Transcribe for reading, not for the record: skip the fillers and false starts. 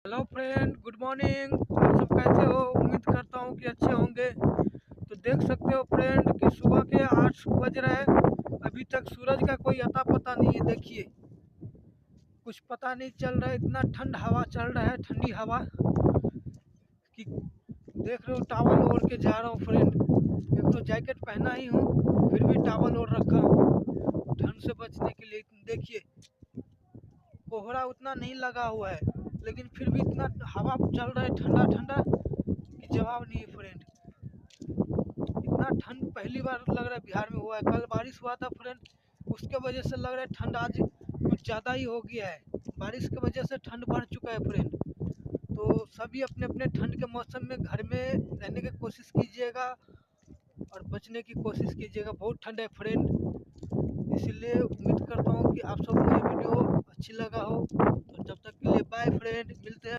Hello friend, good morning. आप सब कैसे हो? उम्मीद करता हूँ कि अच्छे होंगे। तो देख सकते हो फ्रेंड कि सुबह के 8 बज रहे हैं। अभी तक सूरज का कोई अता पता नहीं है। देखिए, कुछ पता नहीं चल रहा है। इतना ठंड हवा चल रहा है, ठंडी हवा कि देख रहे हो। टावल ओढ़ के जा रहा हूँ फ्रेंड। एक तो जैकेट पहना ही हूँ, फिर भी टावल ओढ़ रखा हूँ ठंड से बचने के लिए। देखिए, कोहरा उतना नहीं लगा हुआ है, लेकिन फिर भी इतना हवा चल रहा है ठंडा ठंडा कि जवाब नहीं है फ्रेंड। इतना ठंड पहली बार लग रहा है बिहार में हुआ है। कल बारिश हुआ था फ्रेंड, उसके वजह से लग रहा है ठंड आज कुछ ज़्यादा ही हो गया है। बारिश की वजह से ठंड बढ़ चुका है फ्रेंड। तो सभी अपने अपने ठंड के मौसम में घर में रहने की कोशिश कीजिएगा और बचने की कोशिश कीजिएगा। बहुत ठंड है फ्रेंड, इसीलिए उम्मीद करता हूँ कि आप सबको ये वीडियो अच्छी लगा हो। तो जब तक के लिए बाय फ्रेंड, मिलते हैं।